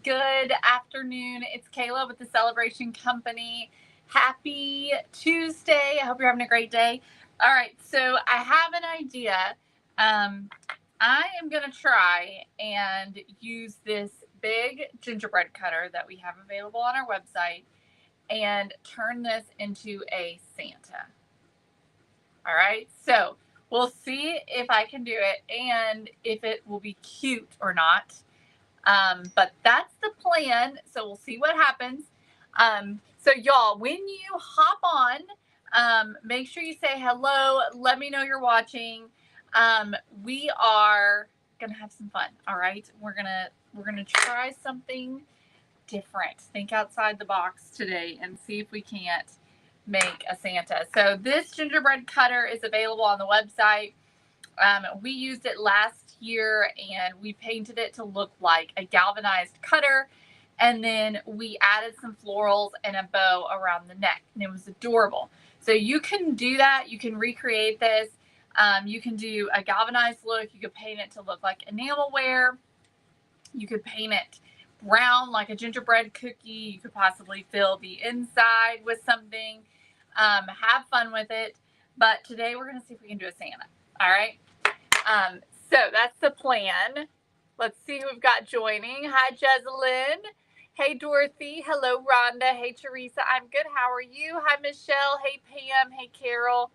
Good afternoon. It's Kayla with the Celebration Company. Happy Tuesday. I hope you're having a great day. All right, so I have an idea. I am going to try and use this big gingerbread cutter that we have available on our website and turn this into a Santa. All right, so we'll see if I can do it and if it will be cute or not. But that's the plan. So we'll see what happens. So y'all, when you hop on, make sure you say hello. Let me know you're watching. We are gonna have some fun. All right, we're gonna try something different. Think outside the box today and see if we can't make a Santa. So this gingerbread cutter is available on the website. We used it last year and we painted it to look like a galvanized cutter. And then we added some florals and a bow around the neck, and it was adorable. So you can do that. You can recreate this. You can do a galvanized look. You could paint it to look like enamelware. You could paint it brown like a gingerbread cookie. You could possibly fill the inside with something. Have fun with it. But today we're going to see if we can do a Santa. All right. So that's the plan. Let's see who we've got joining. Hi, Jezelyn. Hey, Dorothy. Hello, Rhonda. Hey, Teresa. I'm good. How are you? Hi, Michelle. Hey, Pam. Hey, Carol.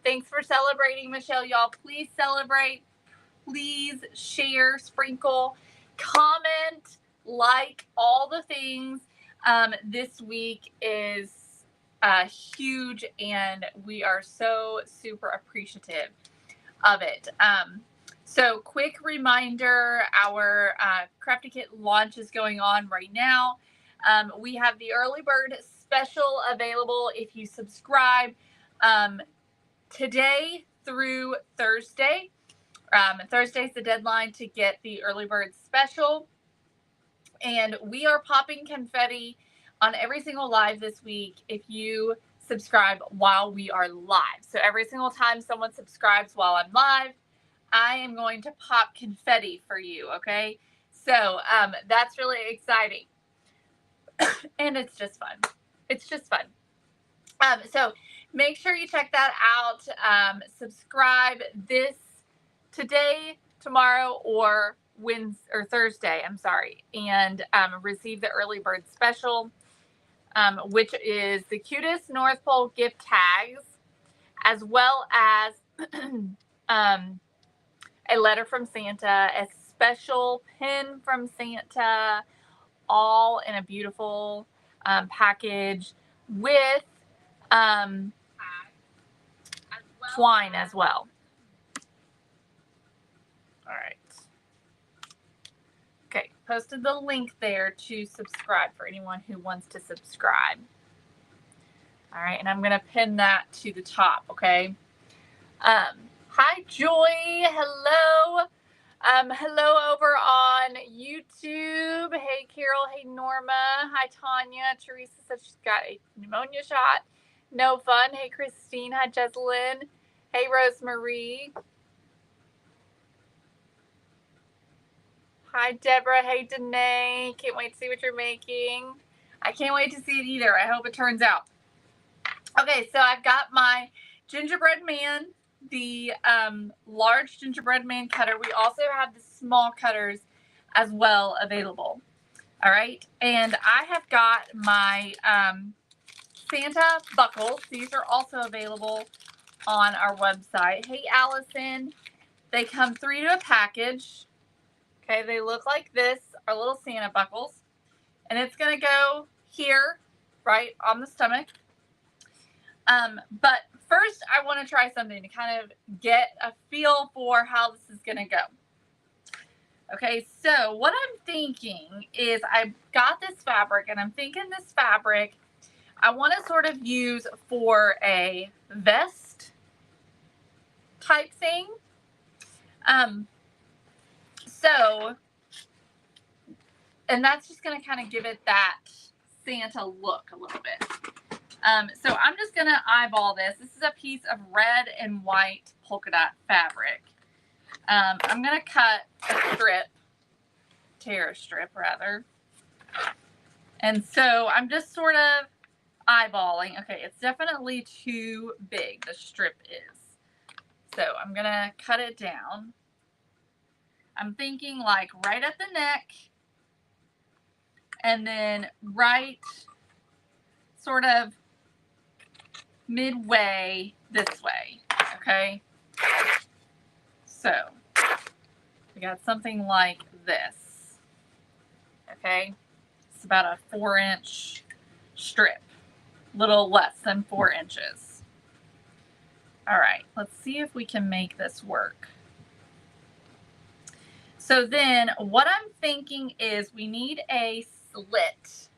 Thanks for celebrating, Michelle. Y'all, please celebrate. Please share, sprinkle, comment, like, all the things. This week is huge, and we are so super appreciative of it. So quick reminder, our Crafty Kit launch is going on right now. We have the early bird special available if you subscribe today through Thursday. Thursday's the deadline to get the early bird special. And we are popping confetti on every single live this week if you subscribe while we are live. So every single time someone subscribes while I'm live, I am going to pop confetti for you, okay? So that's really exciting. And it's just fun. It's just fun. So make sure you check that out. Subscribe this today, tomorrow, or Wednesday or Thursday, and receive the early bird special, which is the cutest North Pole gift tags, as well as a letter from Santa, a special pin from Santa, all in a beautiful package with twine as well. All right. Okay, posted the link there to subscribe for anyone who wants to subscribe. All right, and I'm going to pin that to the top, okay? Hi, Joy. Hello. Hello over on YouTube. Hey, Carol. Hey, Norma. Hi, Tanya. Teresa says she's got a pneumonia shot. No fun. Hey, Christine. Hi, Jezelyn. Hey, Rosemarie. Hi, Deborah. Hey, Danae. Can't wait to see what you're making. I can't wait to see it either. I hope it turns out. Okay, so I've got my gingerbread man, the large gingerbread man cutter. We also have the small cutters as well available. All right, and I have got my Santa buckles. These are also available on our website. Hey, Allison. They come 3 to a package. Okay, they look like this, our little Santa buckles. And it's going to go here, right on the stomach. But first, I want to try something to kind of get a feel for how this is going to go. Okay, so what I'm thinking is I've got this fabric, and I'm thinking this fabric I want to sort of use for a vest type thing. And that's just going to kind of give it that Santa look a little bit. So I'm just going to eyeball this. This is a piece of red and white polka dot fabric. I'm going to cut a strip tear a strip rather. And so I'm just sort of eyeballing. Okay, it's definitely too big, the strip is. So I'm gonna cut it down. I'm thinking like right at the neck and then right sort of midway this way, okay? So we got something like this, okay? It's about a 4-inch strip, little less than 4 inches. All right, let's see if we can make this work. So then what I'm thinking is we need a slit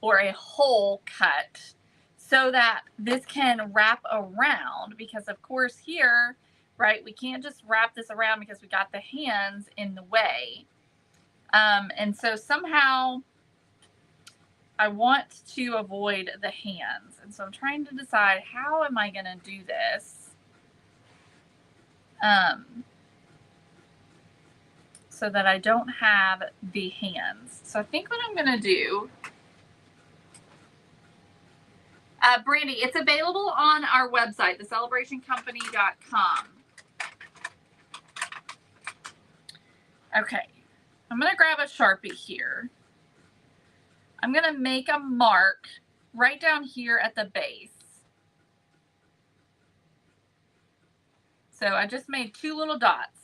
or a hole cut so that this can wrap around, because of course here, right, we can't just wrap this around because we got the hands in the way. And so somehow I want to avoid the hands. And so I'm trying to decide, how am I going to do this? So that I don't have the hands. So I think what I'm going to do, Brandy, it's available on our website, thecelebrationcompany.com. Okay, I'm going to grab a Sharpie here. I'm going to make a mark right down here at the base. So I just made 2 little dots.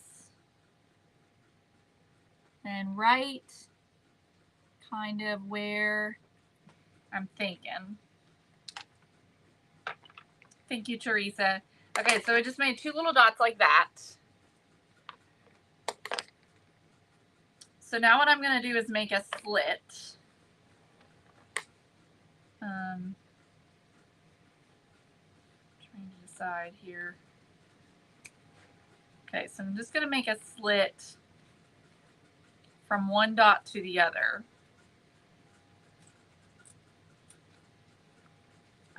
And right kind of where I'm thinking. Thank you, Teresa. Okay, so I just made 2 little dots like that. So now what I'm going to do is make a slit. Trying to decide here. Okay, so I'm just going to make a slit from one dot to the other.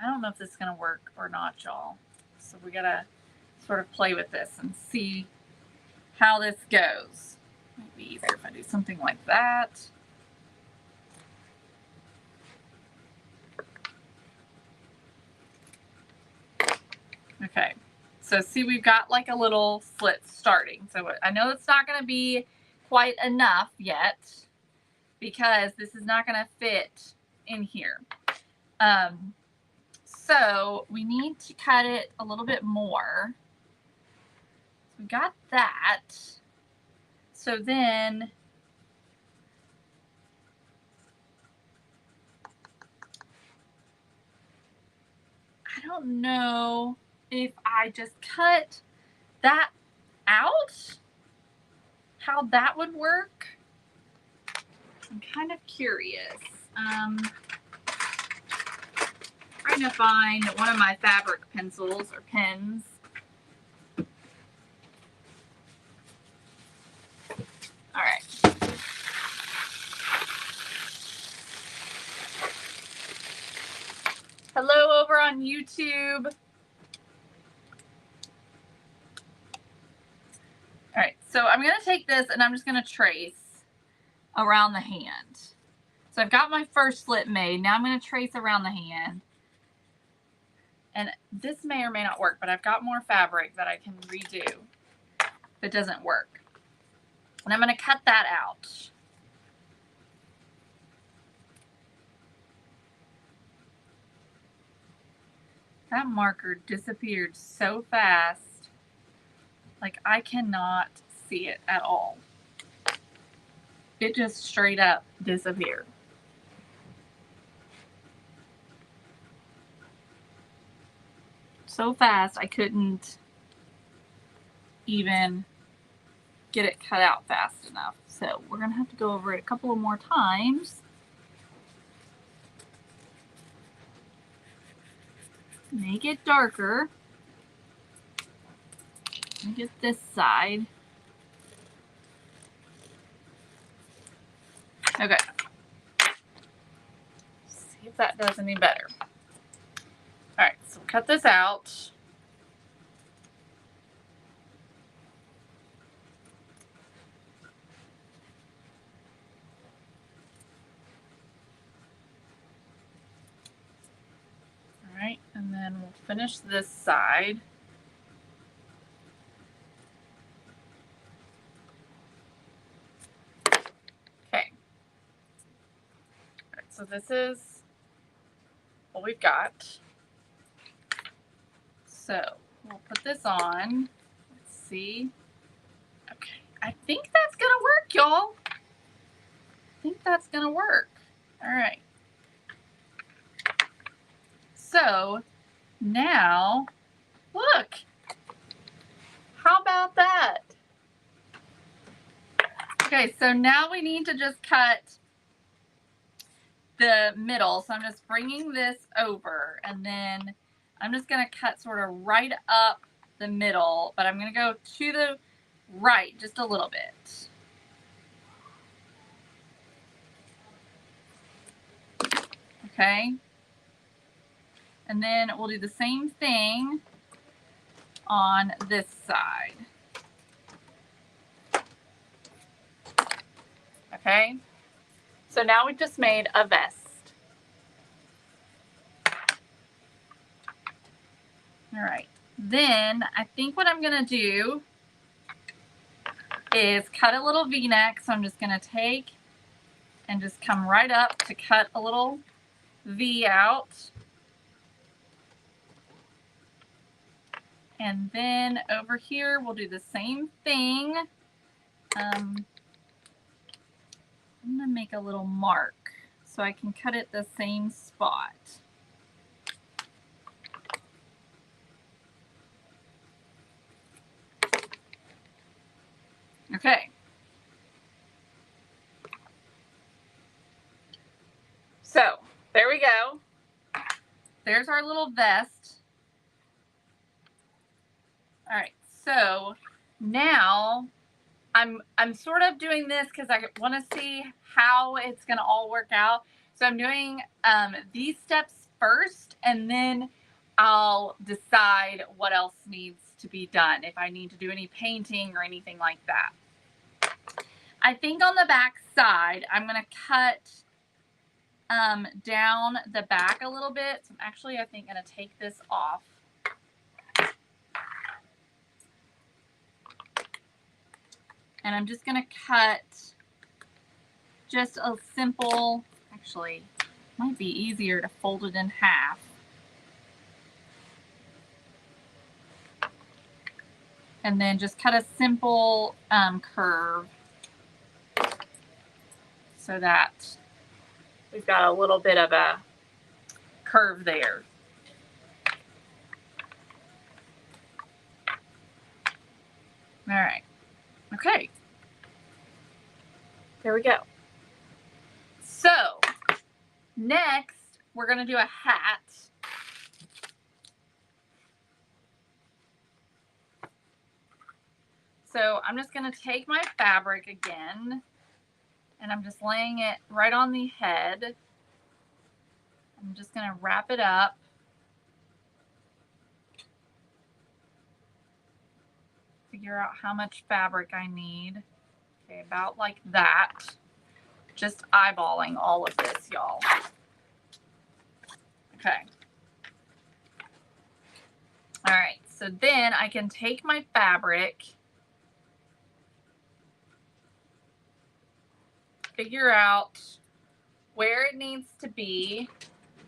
I don't know if this is going to work or not, y'all. So we got to sort of play with this and see how this goes. Might be easier if I do something like that. Okay, so see, we've got like a little slit starting. So I know it's not going to be quite enough yet because this is not going to fit in here. So we need to cut it a little bit more. We got that. So then I don't know if I just cut that out, how that would work. I'm kind of curious. Trying to find one of my fabric pencils or pens. All right. Hello over on YouTube. All right, so I'm going to take this and I'm just going to trace around the hand. So I've got my first slit made. Now I'm going to trace around the hand. And this may or may not work, but I've got more fabric that I can redo if it doesn't work. And I'm going to cut that out. That marker disappeared so fast. Like, I cannot see it at all. It just straight up disappeared. So fast, I couldn't even get it cut out fast enough. So we're gonna have to go over it a couple of more times. Make it darker. Let me get this side. Okay. See if that does any better. All right, so cut this out. finish this side. Okay. All right, so this is what we've got. So we'll put this on. Let's see. Okay, I think that's gonna work, y'all. I think that's gonna work. All right. So now, look. How about that? Okay, so now we need to just cut the middle. So I'm just bringing this over, and then I'm just gonna cut sort of right up the middle, but I'm gonna go to the right just a little bit. Okay. And then we'll do the same thing on this side. Okay. So now we've just made a vest. All right. Then I think what I'm going to do is cut a little V-neck. So I'm just going to take and just come right up to cut a little V out. And then over here, we'll do the same thing. I'm going to make a little mark so I can cut it the same spot. Okay. So there we go. There's our little vest. All right. So now I'm sort of doing this because I want to see how it's going to all work out. So I'm doing these steps first, and then I'll decide what else needs to be done, if I need to do any painting or anything like that. I think on the back side, I'm going to cut down the back a little bit. So I'm actually, I think, going to take this off. And I'm just going to cut just a simple, actually, might be easier to fold it in half. And then just cut a simple curve so that we've got a little bit of a curve there. All right. Okay. There we go. So next, we're going to do a hat. So I'm just going to take my fabric again, and I'm just laying it right on the head. I'm just going to wrap it up. Figure out how much fabric I need. Okay, about like that. Just eyeballing all of this, y'all. Okay. All right, so then I can take my fabric, figure out where it needs to be,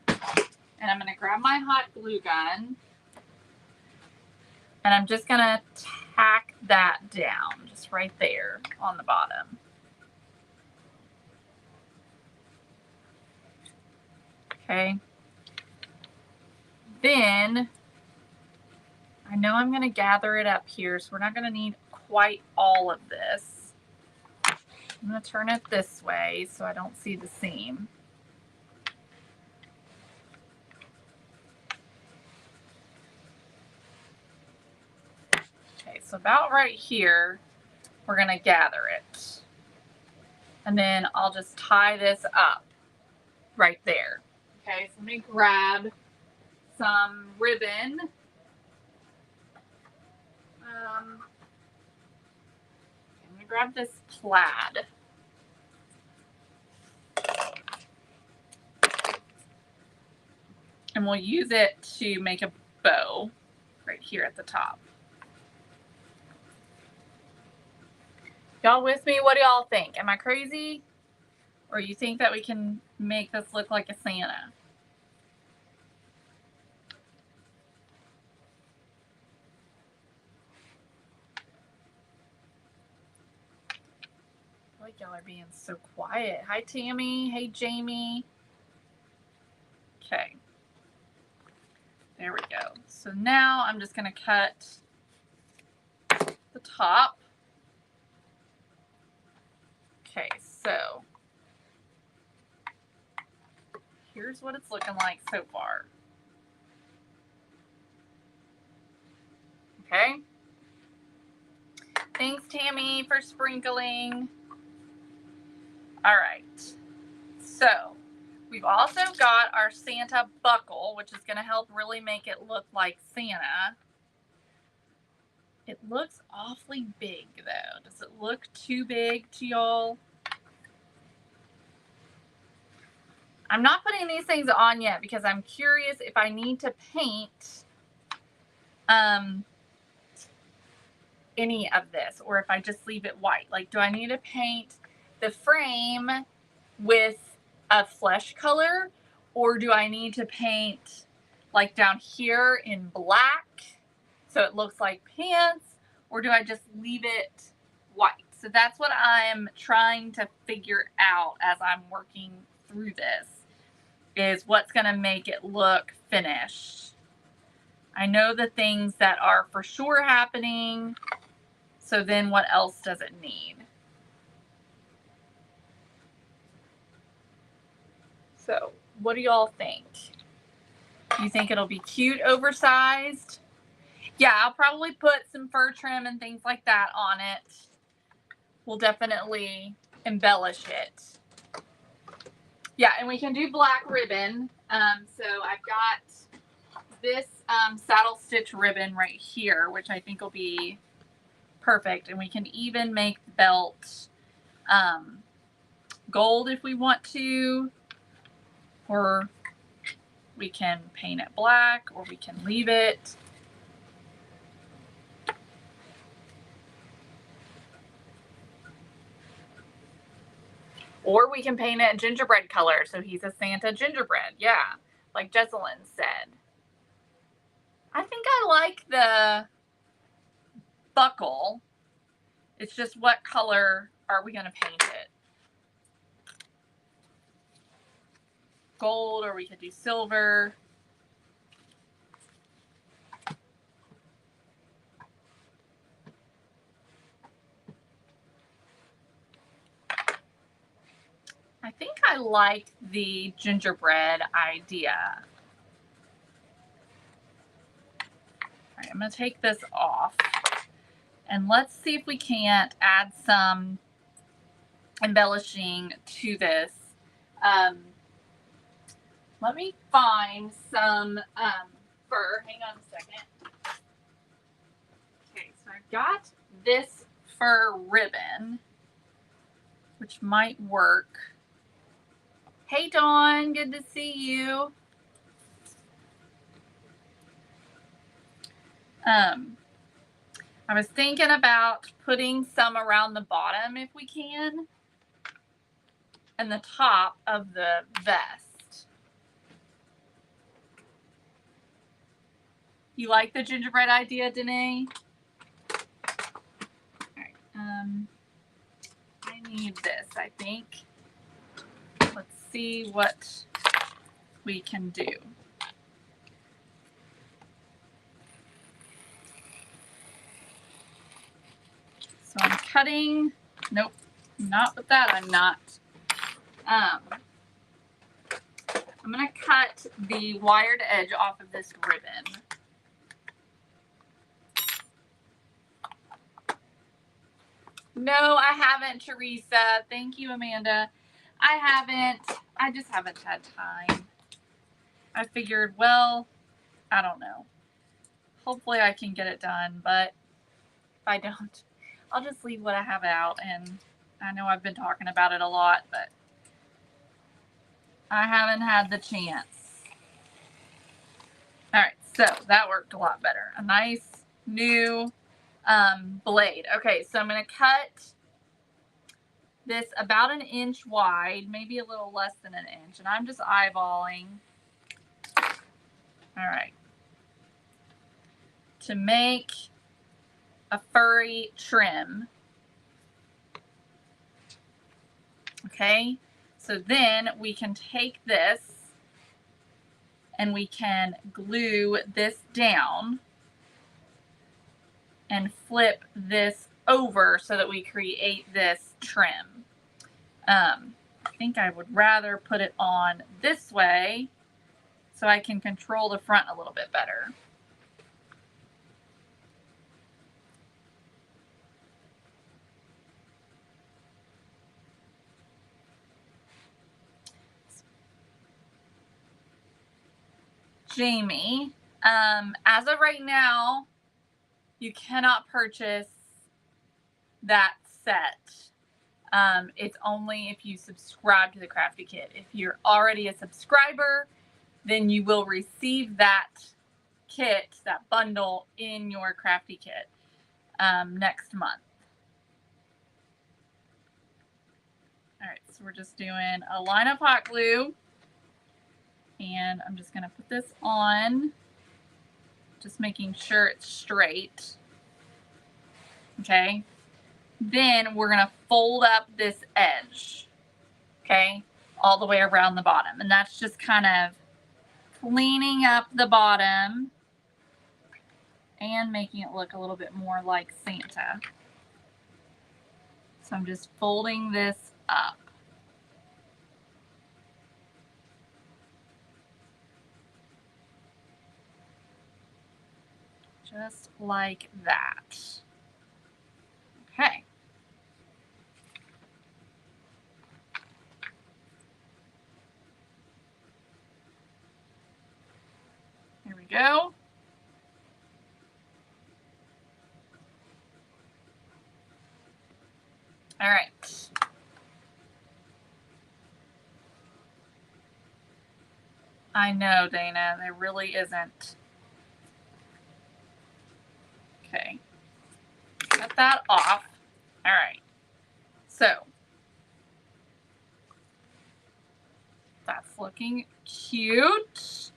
and I'm going to grab my hot glue gun, and I'm just going to tack that down just right there on the bottom. Okay. Then I know I'm going to gather it up here, so we're not going to need quite all of this. I'm going to turn it this way so I don't see the seam. Okay, so about right here, we're going to gather it. And then I'll just tie this up right there. Okay, so let me grab some ribbon. I'm going to grab this plaid. And we'll use it to make a bow right here at the top. Y'all with me? What do y'all think? Am I crazy? Or you think that we can make this look like a Santa? I like y'all are being so quiet. Hi, Tammy. Hey, Jamie. Okay. There we go. So now I'm just going to cut the top. Okay, so here's what it's looking like so far. Okay. Thanks, Tammy, for sprinkling. All right. So we've also got our Santa buckle, which is going to help really make it look like Santa. It looks awfully big, though. Does it look too big to y'all? I'm not putting these things on yet because I'm curious if I need to paint any of this, or if I just leave it white. Like, do I need to paint the frame with a flesh color, or do I need to paint like down here in black so it looks like pants, or do I just leave it white? So that's what I'm trying to figure out as I'm working through this, is what's going to make it look finished. I know the things that are for sure happening, so then what else does it need? So what do y'all think? Do you think it'll be cute, oversized? Yeah, I'll probably put some fur trim and things like that on it. We'll definitely embellish it. Yeah, and we can do black ribbon. So I've got this saddle stitch ribbon right here, which I think will be perfect. And we can even make the belt gold if we want to, or we can paint it black, or we can leave it. Or we can paint it gingerbread color, so he's a Santa gingerbread. Yeah, like Jesselyn said. I think I like the buckle. It's just what color are we going to paint it? Gold, or we could do silver. I think I like the gingerbread idea. All right, I'm going to take this off, and let's see if we can't add some embellishing to this. Let me find some fur. Hang on a second. Okay, so I've got this fur ribbon, which might work. Hey, Dawn, good to see you. I was thinking about putting some around the bottom if we can, and the top of the vest. You like the gingerbread idea, Danae? All right. I need this, I think. Let's see what we can do. So I'm cutting, nope, not with that, I'm not. I'm gonna cut the wired edge off of this ribbon. No, I haven't, Teresa. Thank you, Amanda. I haven't. I just haven't had time. I figured, well, I don't know. Hopefully I can get it done, but if I don't, I'll just leave what I have out. And I know I've been talking about it a lot, but I haven't had the chance. All right, So that worked a lot better. A nice new blade. Okay, so I'm going to cut this about 1 inch wide, maybe a little less than 1 inch, and I'm just eyeballing. All right. To make a furry trim. Okay, so then we can take this and we can glue this down and flip this over so that we create this trim. I think I would rather put it on this way so I can control the front a little bit better. Jamie, as of right now, you cannot purchase that set. It's only if you subscribe to the Crafty Kit. If you're already a subscriber, then you will receive that kit, that bundle, in your Crafty Kit next month. All right, so we're just doing a line of hot glue, and I'm just going to put this on, just making sure it's straight. Okay, then we're going to fold up this edge, okay, all the way around the bottom, and that's just kind of cleaning up the bottom and making it look a little bit more like Santa. So I'm just folding this up. Just like that. Okay. Here we go. All right. I know, Dana, there really isn't. Okay. Cut that off. All right. So that's looking cute.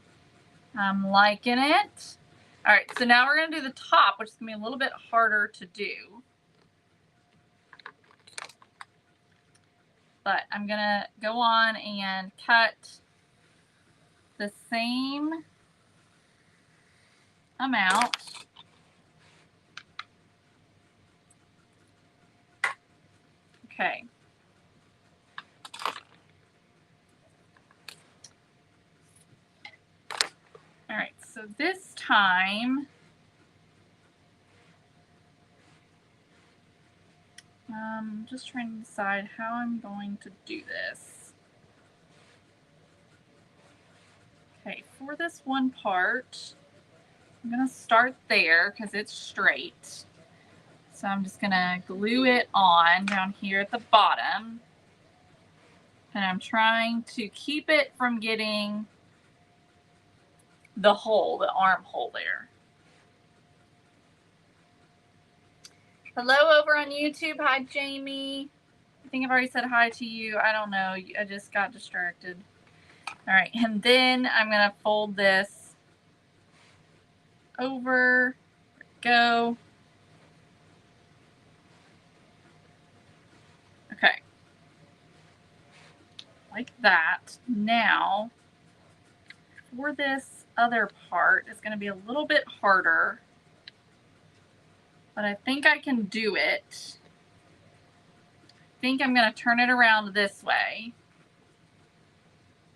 I'm liking it. All right, so now we're going to do the top, which is going to be a little bit harder to do. But I'm going to go on and cut the same amount. Okay. All right, so this time, I'm just trying to decide how I'm going to do this. Okay, for this one part, I'm going to start there because it's straight. So I'm just going to glue it on down here at the bottom. And I'm trying to keep it from getting the hole, the armhole there. Hello over on YouTube. Hi, Jamie. I think I've already said hi to you. I don't know. I just got distracted. All right. And then I'm going to fold this over. There we go. Okay. Like that. Now, for this other part, it's going to be a little bit harder. But I think I can do it. I think I'm going to turn it around this way.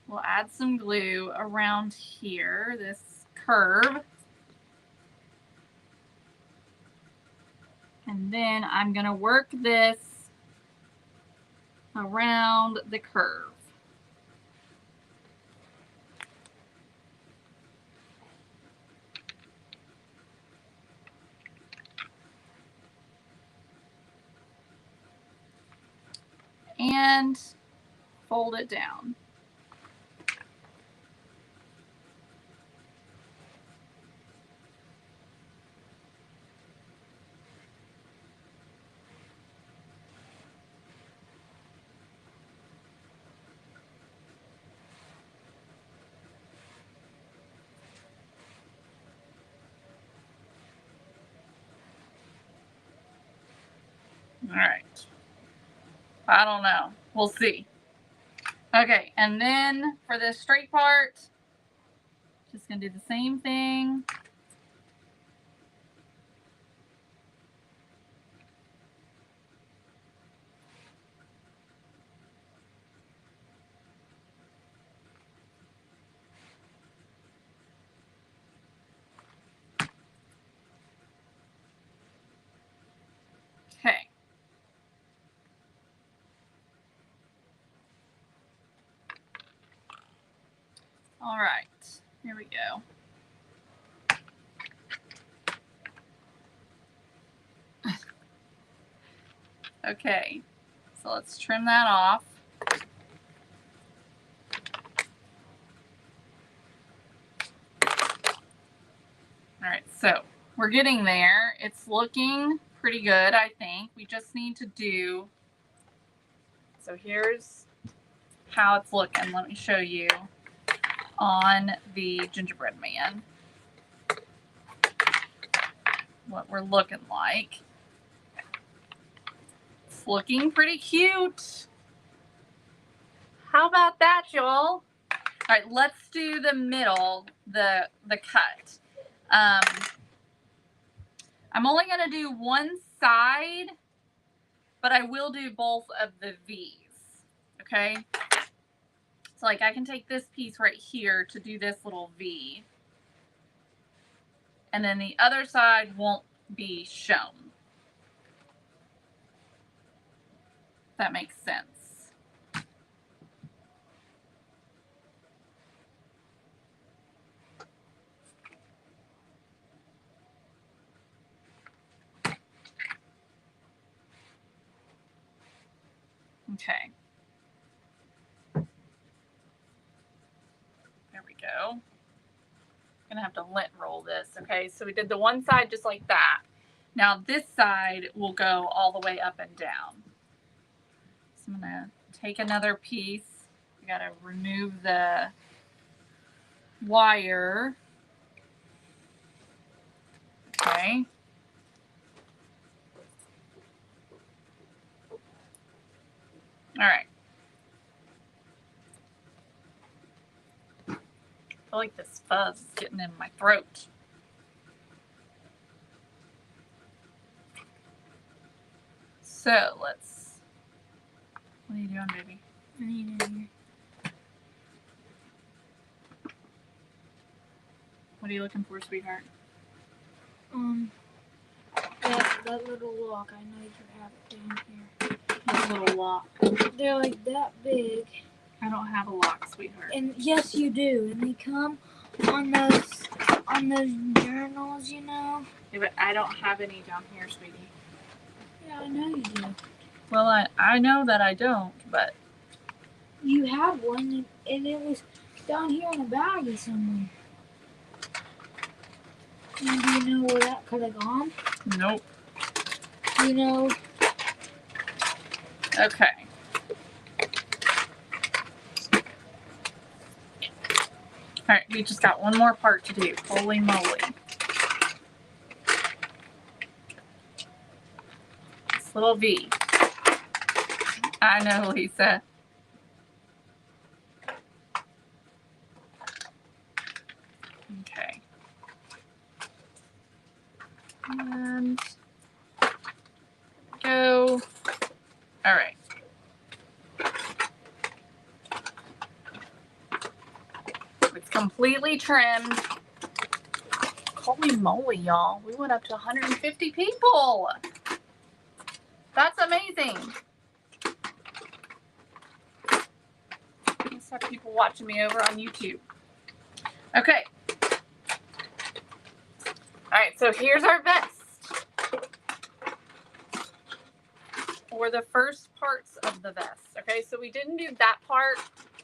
We'll add some glue around here, this curve. And then I'm going to work this around the curve. And fold it down. I don't know. We'll see. Okay, and then for this straight part, just gonna do the same thing. Okay. All right, here we go. Okay, so let's trim that off. All right, so we're getting there. It's looking pretty good, I think. We just need to do, so here's how it's looking. Let me show you on the gingerbread man what we're looking like. It's looking pretty cute. How about that, y'all? All right, let's do the middle, the cut. I'm only gonna do one side, but I will do both of the V's, okay? So like I can take this piece right here to do this little V, and then the other side won't be shown. If that makes sense. Okay. There we go. I'm gonna have to lint roll this, okay? So we did the one side just like that. Now this side will go all the way up and down. So I'm gonna take another piece. I gotta remove the wire. Okay. All right. I feel like this fuzz is getting in my throat. So let's, what are you doing, baby? I need it here. What are you looking for, sweetheart? That little lock. I know you have it down here. This little lock. They're like that big. I don't have a lock, sweetheart. And yes, you do. And they come on those journals, you know. Yeah, but I don't have any down here, sweetie. Yeah, I know you do. Well, I know that I don't, but You had one, and it was down here in a bag or somewhere. And do you know where that could have gone? nope. You know. Okay. All right, we just got one more part to do. Holy moly. This little V. I know, Lisa. Okay. And go. All right. It's completely trimmed. Holy moly, y'all. We went up to 150 people. That's amazing. I just have people watching me over on YouTube. Okay. All right, so here's our vest. Or the first parts of the vest. Okay, so we didn't do that part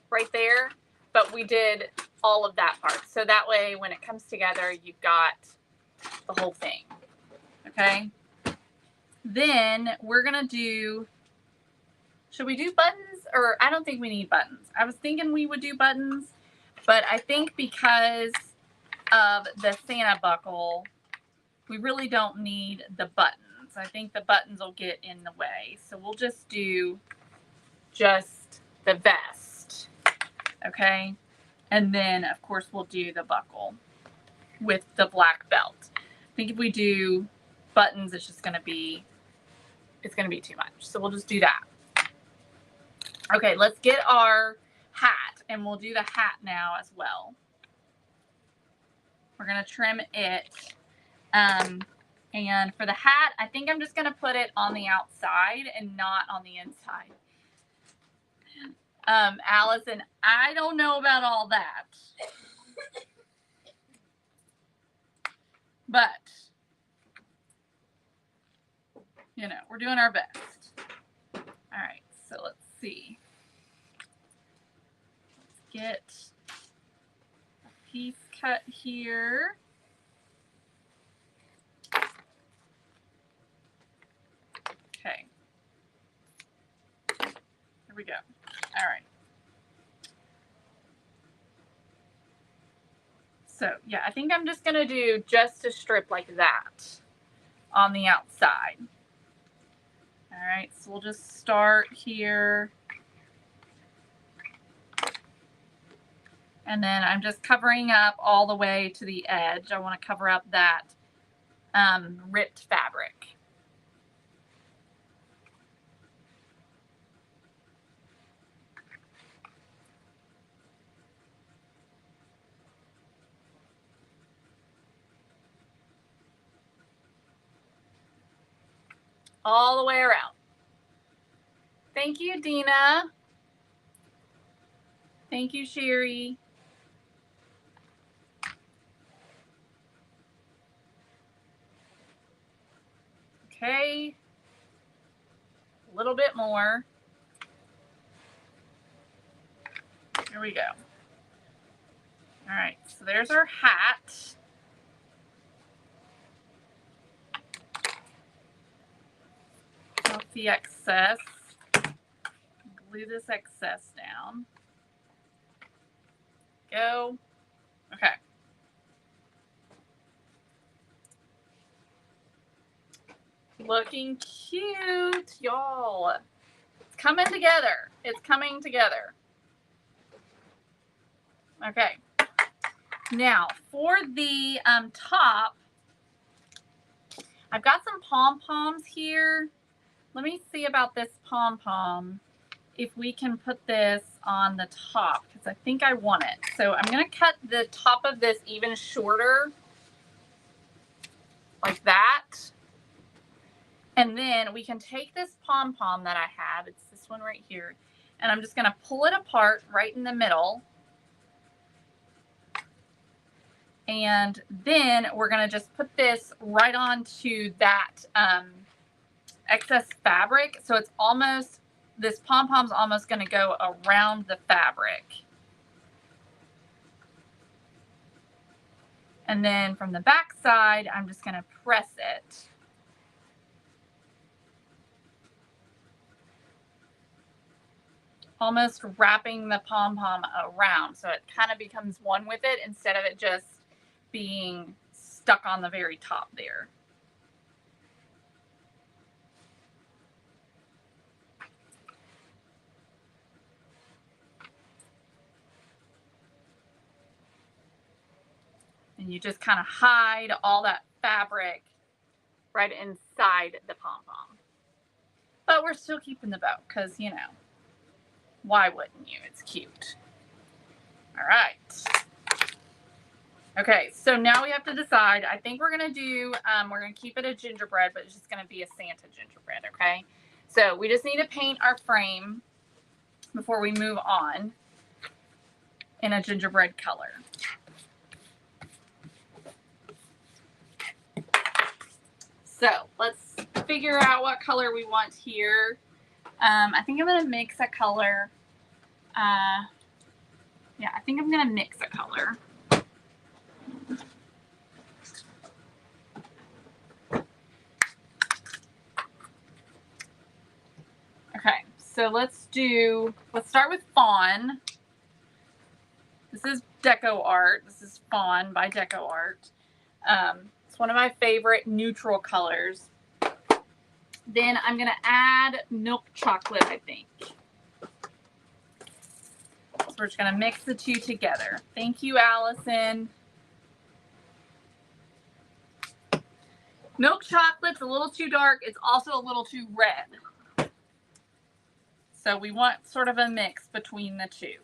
right there, but we did all of that part. So that way, when it comes together, you've got the whole thing. Okay. Then we're gonna do, should we do buttons? Or I don't think we need buttons. I was thinking we would do buttons, but I think because of the Santa buckle, we really don't need the buttons. I think the buttons will get in the way. So we'll just do just the vest. Okay. And then of course we'll do the buckle with the black belt. I think if we do buttons, it's going to be too much. So we'll just do that. Okay, let's get our hat, and we'll do the hat now as well. We're going to trim it. And for the hat, I think I'm just going to put it on the outside and not on the inside. Allison, I don't know about all that. But, you know, we're doing our best. All right, so let's see. Let's get a piece cut here. Okay. Here we go. All right. So, yeah, I think I'm just going to do just a strip like that on the outside. All right, so we'll just start here. And then I'm just covering up all the way to the edge. I want to cover up that ripped fabric. All the way around. Thank you, Dina. Thank you, Sherry. Okay. A little bit more. Here we go. All right, so there's our hat. Off the excess. Glue this excess down. Go. Okay. Looking cute, y'all. It's coming together. It's coming together. Okay. Now, for the top, I've got some pom-poms here. Let me see about this pom-pom, if we can put this on the top, because I think I want it. So I'm going to cut the top of this even shorter, like that. And then we can take this pom-pom that I have, it's this one right here, and I'm just going to pull it apart right in the middle. And then we're going to just put this right onto that excess fabric. So it's almost, this pom-pom's almost going to go around the fabric. And then from the back side, I'm just going to press it. Almost wrapping the pom-pom around so it kind of becomes one with it instead of it just being stuck on the very top there. And you just kind of hide all that fabric right inside the pom-pom. But we're still keeping the bow because, you know, why wouldn't you? It's cute. All right. Okay, so now we have to decide. I think we're going to do, we're going to keep it a gingerbread, but it's just going to be a Santa gingerbread, okay? So we just need to paint our frame before we move on in a gingerbread color. So let's figure out what color we want here. I think I'm going to mix a color. Yeah, I think I'm going to mix a color. Okay, so let's start with Fawn. This is Deco Art. This is Fawn by Deco Art. It's one of my favorite neutral colors. Then I'm going to add milk chocolate, I think. we're just going to mix the two together. Thank you, Allison. Milk chocolate's a little too dark. It's also a little too red. So we want sort of a mix between the two.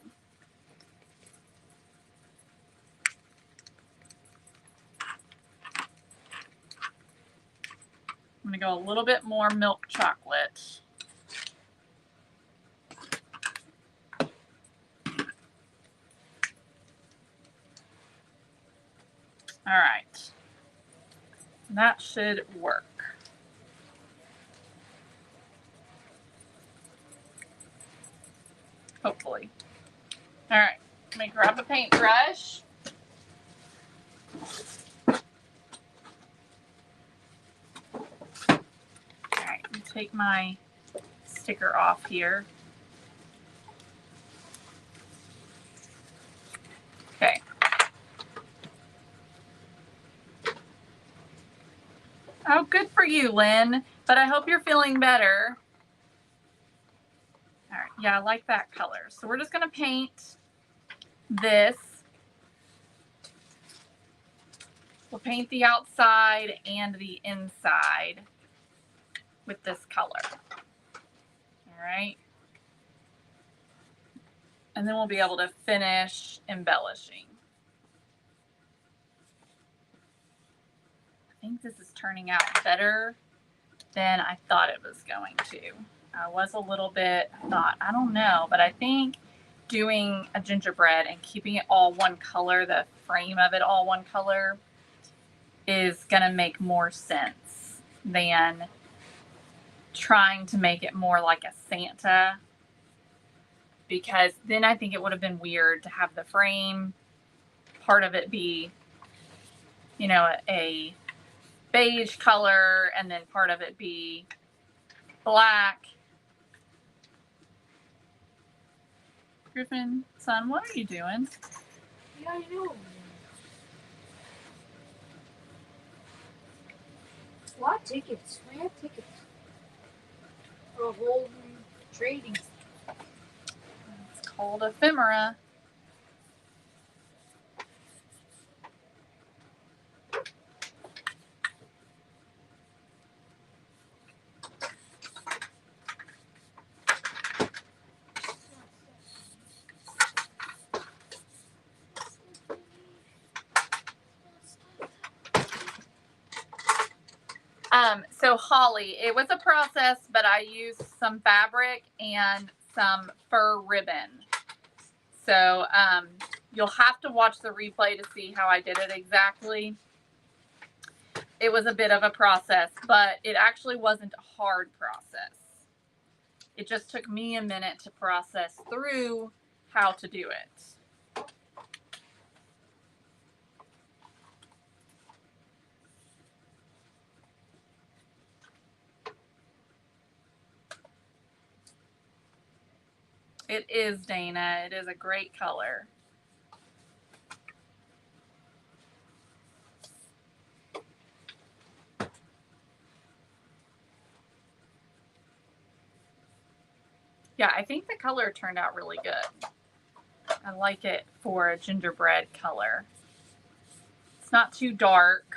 I'm going to go a little bit more milk chocolate. All right. That should work. Hopefully. All right. Let me grab a paintbrush. All right. Let me take my sticker off here. Okay. Oh, good for you, Lynn. But I hope you're feeling better. All right. Yeah, I like that color. So we're just going to paint this. We'll paint the outside and the inside with this color. All right. And then we'll be able to finish embellishing. I think this is turning out better than I thought it was going to. I was a little bit, I don't know, but I think doing a gingerbread and keeping it all one color, the frame of it all one color, is going to make more sense than trying to make it more like a Santa, because then I think it would have been weird to have the frame part of it be, you know, a beige color and then part of it be black. Griffin, son, what are you doing? Yeah, I know. A lot of tickets. We have tickets. For a whole trading. It's called ephemera. So Holly, it was a process, but I used some fabric and some fur ribbon. So you'll have to watch the replay to see how I did it exactly. It was a bit of a process, but it actually wasn't a hard process. It just took me a minute to process through how to do it. It is, Dana. It is a great color. Yeah, I think the color turned out really good. I like it for a gingerbread color. It's not too dark.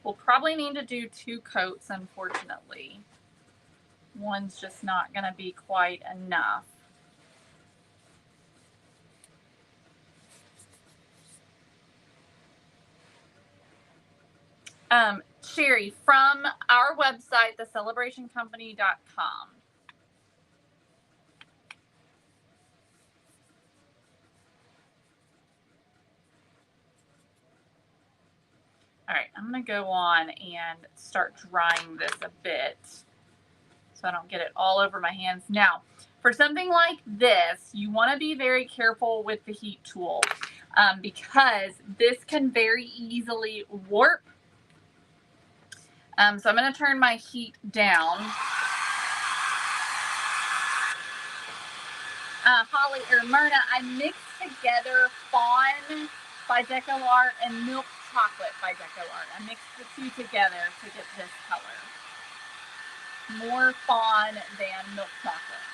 We'll probably need to do 2 coats, unfortunately. One's just not going to be quite enough. Sherry, from our website, thecelebrationcompany.com. All right, I'm going to go on and start drying this a bit so I don't get it all over my hands. Now, for something like this, you want to be very careful with the heat tool because this can very easily warp. So I'm going to turn my heat down. Holly or Myrna, I mixed together Fawn by Decoart and Milk Chocolate by Decoart. I mixed the two together to get this color. More Fawn than Milk Chocolate.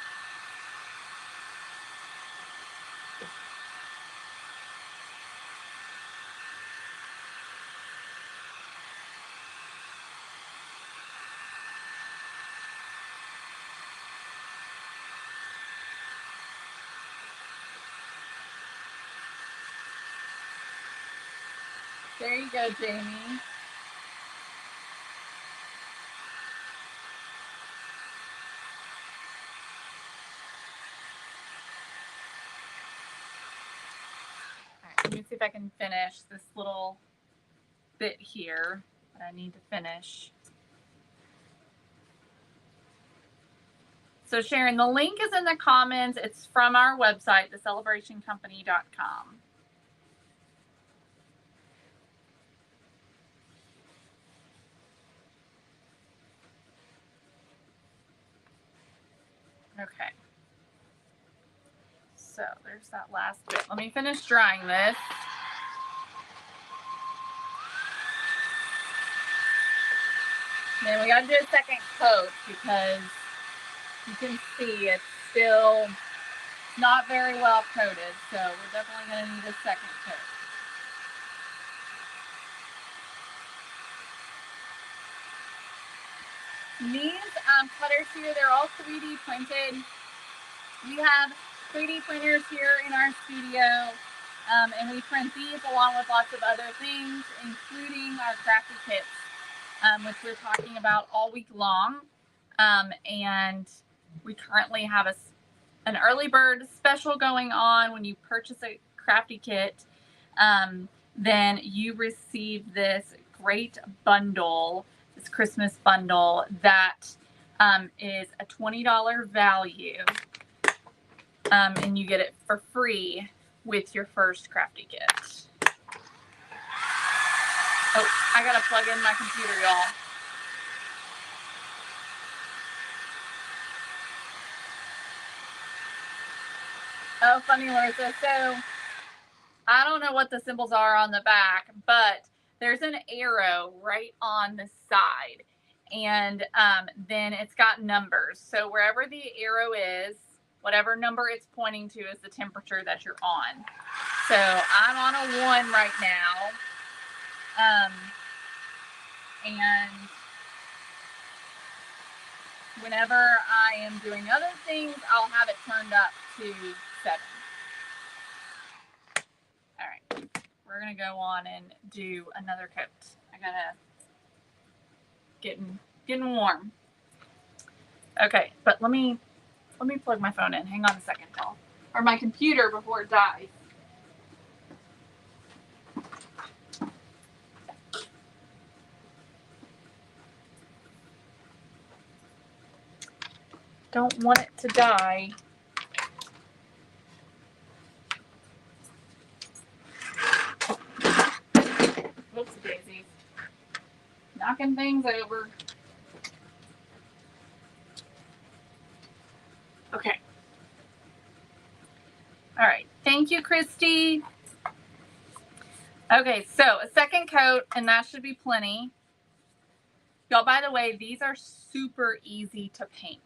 There you go, Jamie. All right, let me see if I can finish this little bit here that I need to finish. So Sharon, the link is in the comments. It's from our website, thecelebrationcompany.com. Okay. So there's that last bit. Let me finish drying this. Then we gotta do a second coat because you can see it's still not very well coated. So we're definitely gonna need a second coat. These cutters here, they're all 3D printed. We have 3D printers here in our studio, and we print these along with lots of other things, including our crafty kits, which we're talking about all week long. And we currently have an early bird special going on. When you purchase a crafty kit, then you receive this great bundle, this Christmas bundle that is a $20 value. And you get it for free with your first crafty kit. Oh, I gotta plug in my computer, y'all. Oh, funny, Larissa. So I don't know what the symbols are on the back, but there's an arrow right on the side. And then it's got numbers. So wherever the arrow is, whatever number it's pointing to is the temperature that you're on. So I'm on a 1 right now. And whenever I am doing other things, I'll have it turned up to 7. All right, we're gonna go on and do another coat. I gotta getting warm. Okay, but let me plug my phone in. Hang on a second, y'all, or my computer before it dies. Don't want it to die. Whoops, daisy. Knocking things over. Okay. All right. Thank you, Christy. Okay, so a second coat, and that should be plenty. Y'all, by the way, these are super easy to paint.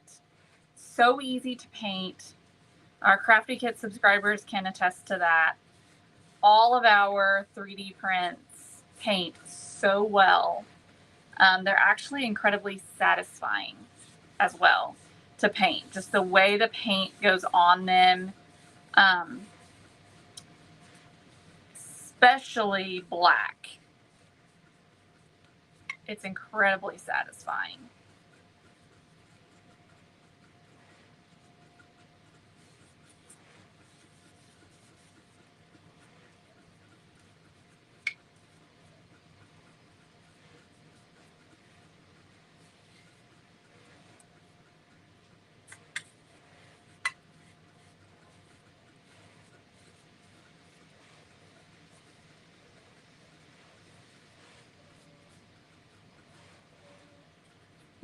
So easy to paint. Our Crafty Kit subscribers can attest to that. All of our 3D prints paint so well. They're actually incredibly satisfying as well to paint. Just the way the paint goes on them, especially black. It's incredibly satisfying.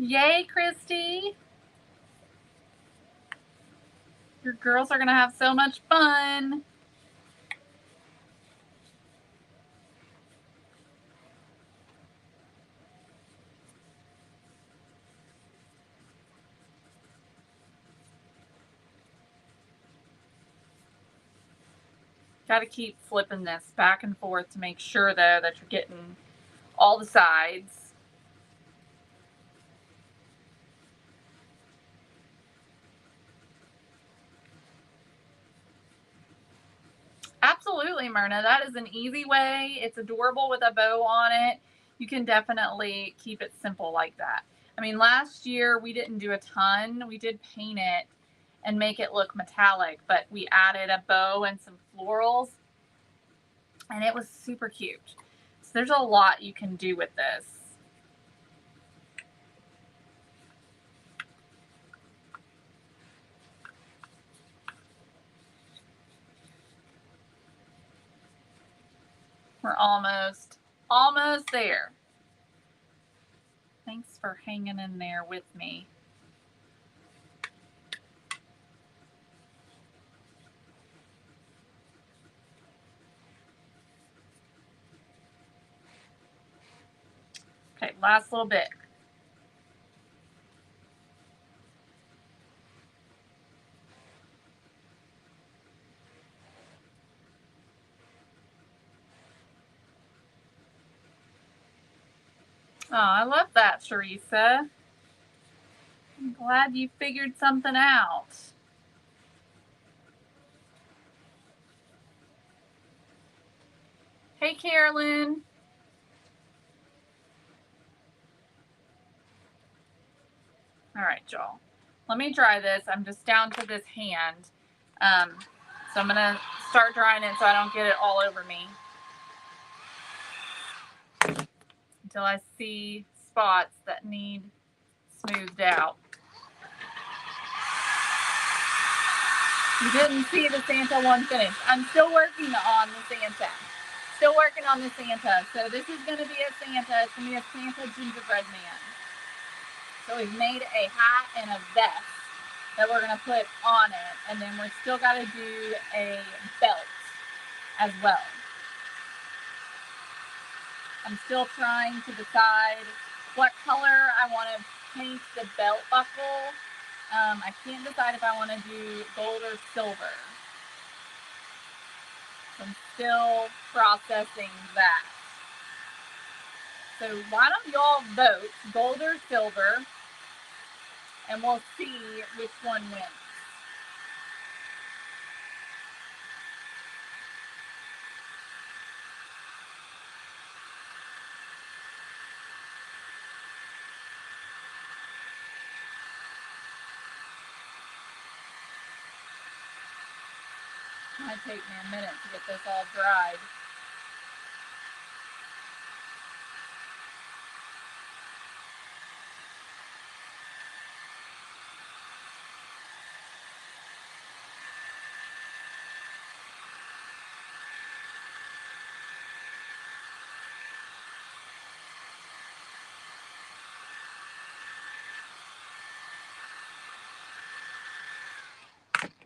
Yay, Christy! Your girls are going to have so much fun. Got to keep flipping this back and forth to make sure, though, that you're getting all the sides. Absolutely, Myrna. That is an easy way. It's adorable with a bow on it. You can definitely keep it simple like that. I mean, last year we didn't do a ton. We did paint it and make it look metallic, but we added a bow and some florals, and it was super cute. So there's a lot you can do with this. We're almost there. Thanks for hanging in there with me. Okay, last little bit. Oh, I love that, Teresa. I'm glad you figured something out. Hey, Carolyn. All right, y'all. Let me dry this. I'm just down to this hand. So I'm going to start drying it so I don't get it all over me until I see spots that need smoothed out. You didn't see the Santa one finished. I'm still working on the Santa. Still working on the Santa. So this is going to be a Santa. It's going to be a Santa gingerbread man. So we've made a hat and a vest that we're going to put on it. And then we're still got to do a belt as well. I'm still trying to decide what color I want to paint the belt buckle. I can't decide if I want to do gold or silver. So I'm still processing that. So why don't y'all vote gold or silver, and we'll see which one wins. It might take me a minute to get this all dried.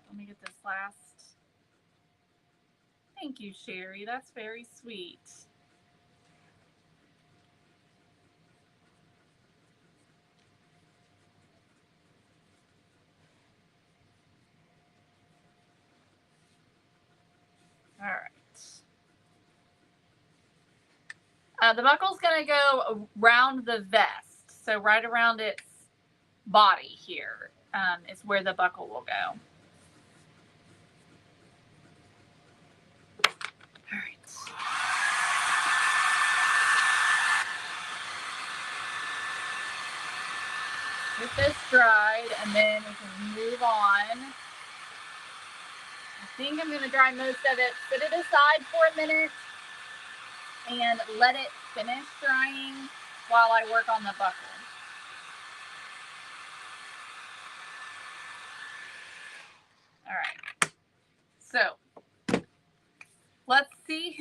Let me get this last. Thank you, Sherry. That's very sweet. All right. The buckle's going to go around the vest. So right around its body here is where the buckle will go. All right. Get this dried, and then we can move on. I think I'm going to dry most of it. Put it aside for a minute and let it finish drying while I work on the buckle. All right. So let's see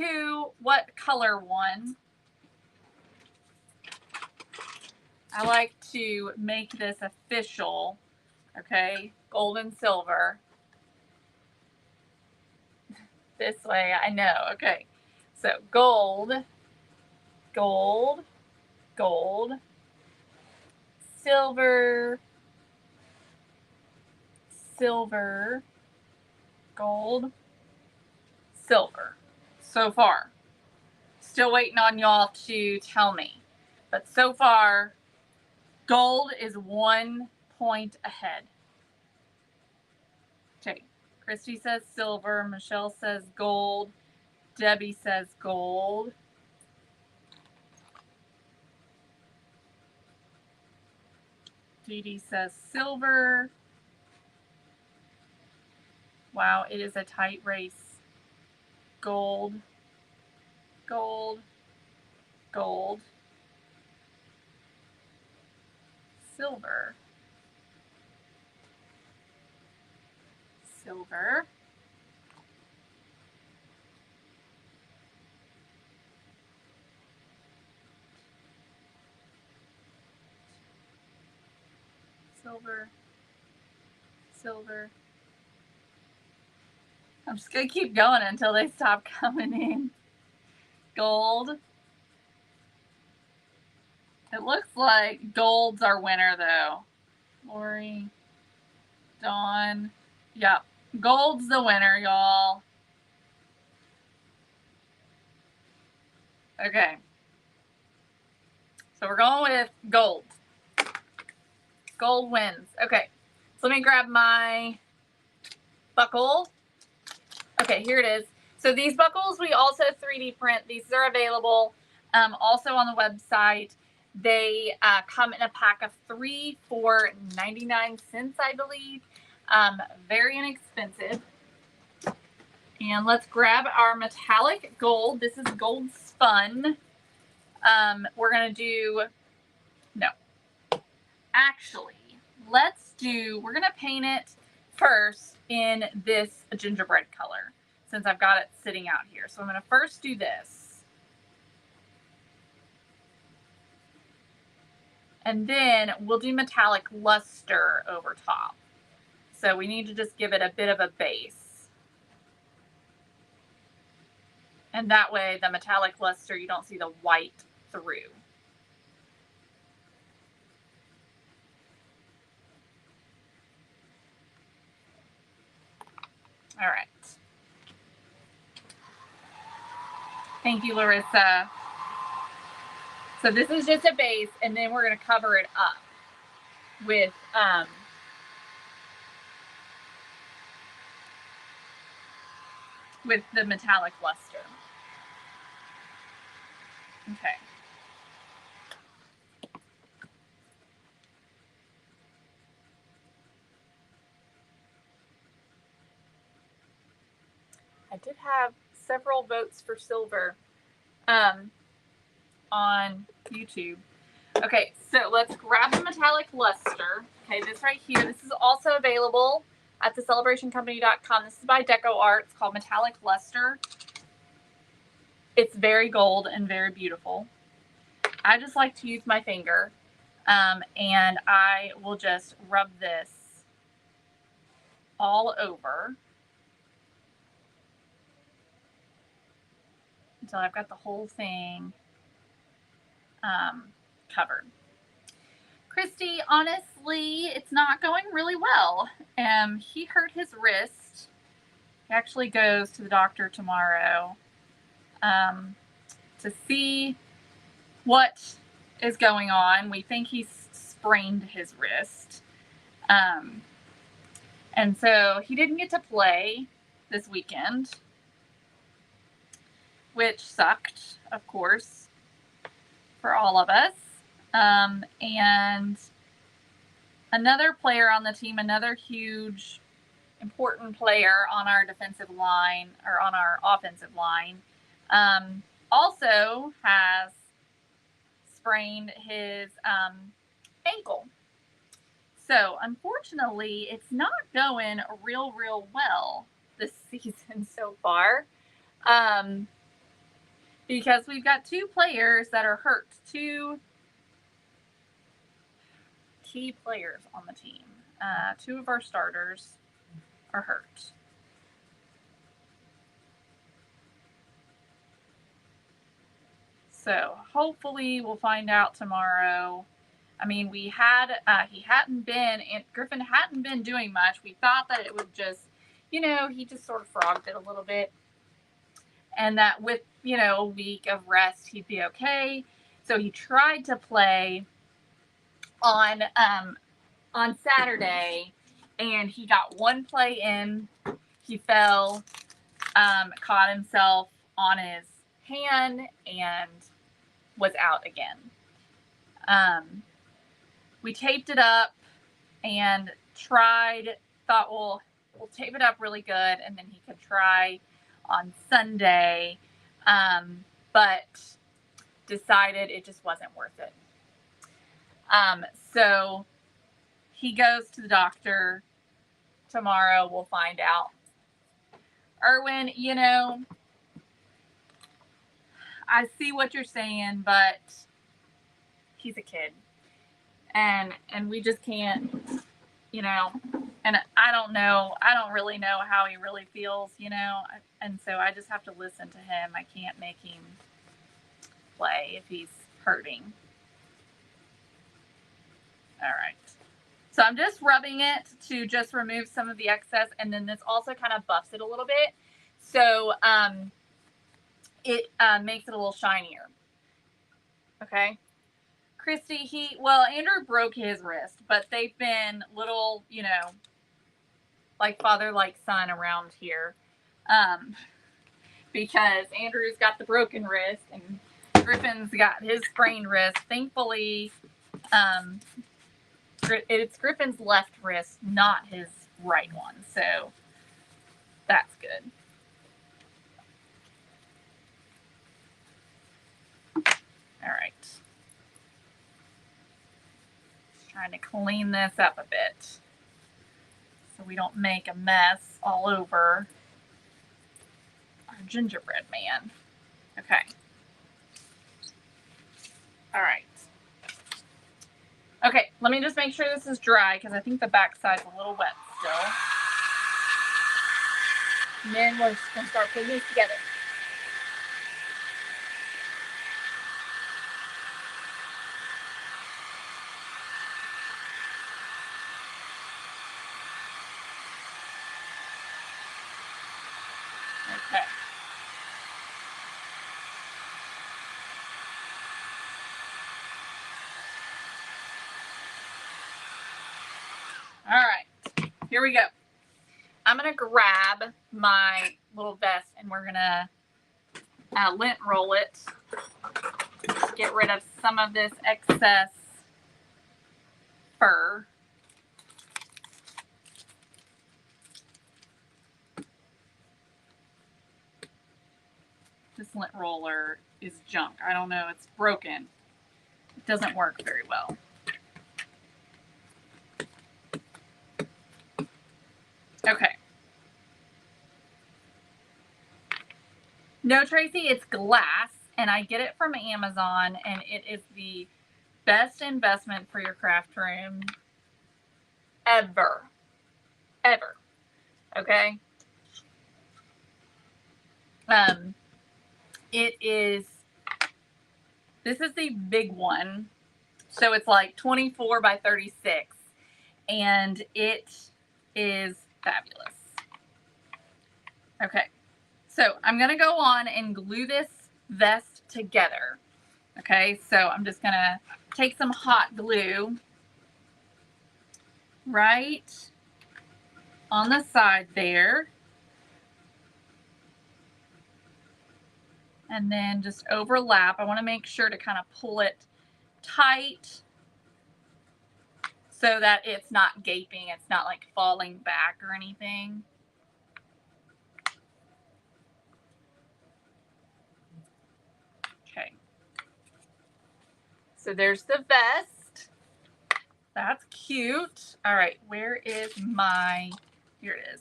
what color won. I like to make this official. Okay, gold and silver. This way, I know. Okay, so gold, gold, gold, silver, silver, gold, silver. So far. Still waiting on y'all to tell me. But so far, gold is 1 point ahead. Okay, Christy says silver. Michelle says gold. Debbie says gold. Dee Dee says silver. Wow, it is a tight race. Gold, gold, gold, silver, silver, silver, silver. I'm just going to keep going until they stop coming in. Gold. It looks like gold's our winner, though. Lori, Dawn. Yep. Gold's the winner, y'all. Okay. So we're going with gold. Gold wins. Okay. So let me grab my buckle. Okay, here it is. So these buckles we also 3D print. These are available also on the website. They come in a pack of 3 for 99 cents, I believe. Very inexpensive. And let's grab our metallic gold. This is gold spun. We're going to do, no. Actually, we're going to paint it first in this gingerbread color since I've got it sitting out here. So I'm going to first do this. And then we'll do metallic luster over top. So we need to just give it a bit of a base. And that way the metallic luster, you don't see the white through. All right. Thank you, Larissa. So this is just a base, and then we're going to cover it up with the metallic luster. Okay. I did have several votes for silver on YouTube. Okay, so let's grab the metallic luster. Okay, this right here. This is also available at thecelebrationcompany.com. This is by Deco Art. It's called Metallic Luster. It's very gold and very beautiful. I just like to use my finger, and I will just rub this all over until I've got the whole thing covered. Christy, honestly, it's not going really well. He hurt his wrist. He actually goes to the doctor tomorrow to see what is going on. We think he's sprained his wrist. And so he didn't get to play this weekend, which sucked, of course, for all of us. And another player on the team, another huge, important player on our defensive line or on our offensive line, also has sprained his ankle. So unfortunately, it's not going real well this season so far, because we've got 2 players that are hurt, 2 key players on the team. 2 of our starters are hurt. So hopefully we'll find out tomorrow. I mean, Griffin hadn't been doing much. We thought that it would just, he just sort of frogged it a little bit. And that with, a week of rest, he'd be okay. So he tried to play on Saturday, and he got 1 play in. he fell, caught himself on his hand, and was out again. We taped it up and thought, well, we'll tape it up really good, and then he could try on Sunday, but decided it just wasn't worth it. So he goes to the doctor tomorrow. We'll find out. Erwin, you know, I see what you're saying, but he's a kid, and we just can't, you know, and I don't really know how he really feels, you know, and so I just have to listen to him. I can't make him play if he's hurting. All right. So I'm just rubbing it to just remove some of the excess, and then this also kind of buffs it a little bit. So it makes it a little shinier. Okay. Christy, Andrew broke his wrist, but they've been little, you know, like father, like son around here. Because Andrew's got the broken wrist and Griffin's got his sprained wrist. Thankfully, it's Griffin's left wrist, not his right one. So that's good. All right. Just trying to clean this up a bit so we don't make a mess all over our gingerbread man. Okay. All right. Okay, let me just make sure this is dry because I think the back side's a little wet still. And then we're just going to start putting these together. Okay. All right, here we go. I'm going to grab my little vest and we're going to lint roll it. Get rid of some of this excess fur. This lint roller is junk. I don't know, it's broken. It doesn't work very well. Okay. No, Tracy, it's glass, and I get it from Amazon, and it is the best investment for your craft room ever. Ever. Okay? This is the big one. So it's like 24 by 36, and it is fabulous. Okay, so I'm going to go on and glue this vest together. Okay, so I'm just going to take some hot glue right on the side there. And then just overlap. I want to make sure to kind of pull it tight so that it's not gaping. It's not like falling back or anything. Okay. So there's the vest. That's cute. All right, where is my, here it is.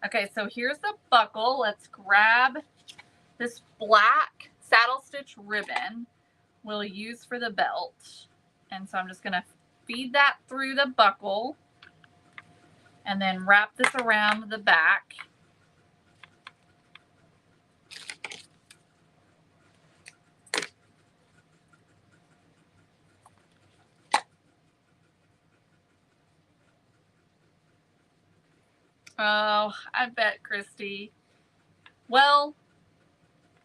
Okay, so here's the buckle. Let's grab this black saddle stitch ribbon we'll use for the belt. And so I'm just gonna feed that through the buckle and then wrap this around the back. Oh, I bet, Christy. Well,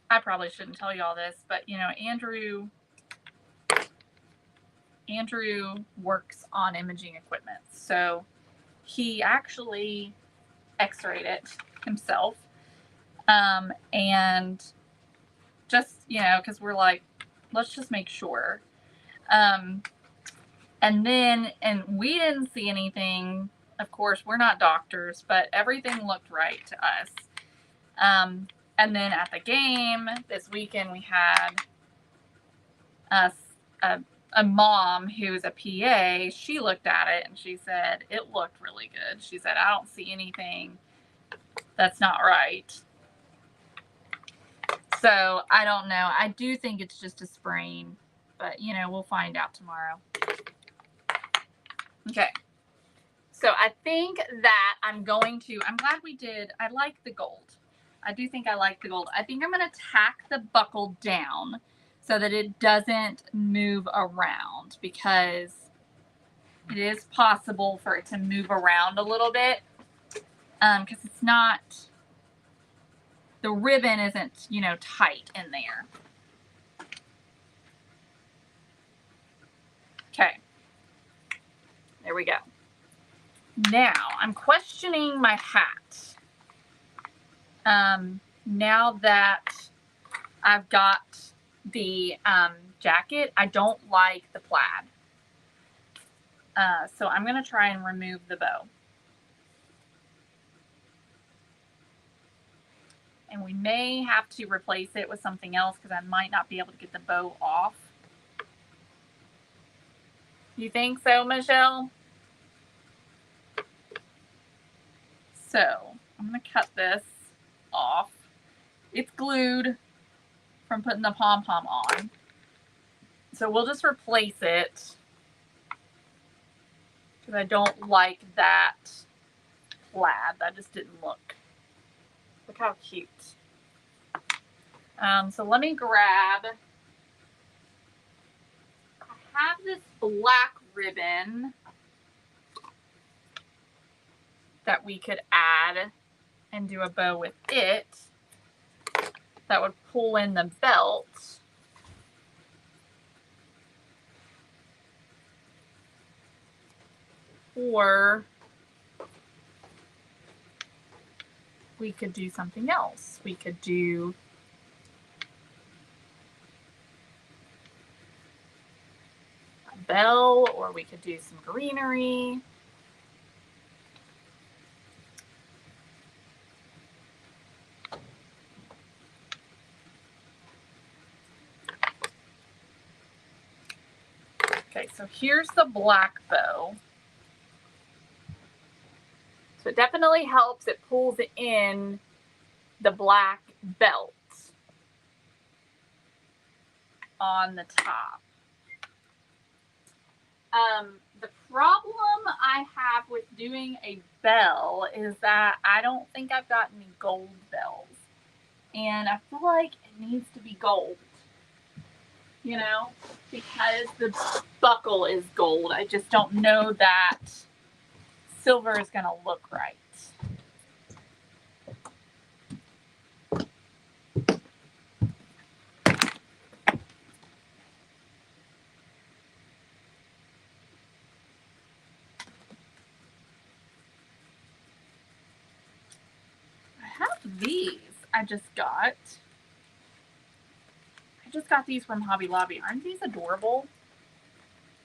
I probably shouldn't tell you all this, but you know, Andrew works on imaging equipment. So he actually x-rayed it himself. And just, you know, because we're like, let's just make sure. And we didn't see anything. Of course, we're not doctors, but everything looked right to us. And then at the game this weekend, we had a mom who's a PA. She looked at it and she said, it looked really good. She said, I don't see anything that's not right. So I don't know. I do think it's just a sprain, but you know, we'll find out tomorrow. Okay. So I think that I'm glad we did. I like the gold. I do think I like the gold. I think I'm going to tack the buckle down so that it doesn't move around, because it is possible for it to move around a little bit. Because it's not, the ribbon isn't, you know, tight in there. Okay. There we go. Now, I'm questioning my hat. Now that I've got the jacket, I don't like the plaid. So I'm going to try and remove the bow. And we may have to replace it with something else because I might not be able to get the bow off. You think so, Michelle? So I'm going to cut this off. It's glued from putting the pom-pom on. So we'll just replace it because I don't like that plaid. That just didn't look. Look how cute. So let me grab, I have this black ribbon that we could add and do a bow with it that would pull in the belt. Or we could do something else. We could do a bell, or we could do some greenery. Okay, so here's the black bow. So it definitely helps. It pulls in the black belt on the top. The problem I have with doing a bell is that I don't think I've got any gold bells. And I feel like it needs to be gold, you know, because the buckle is gold. I just don't know that silver is going to look right. These I just got these from Hobby Lobby. Aren't these adorable?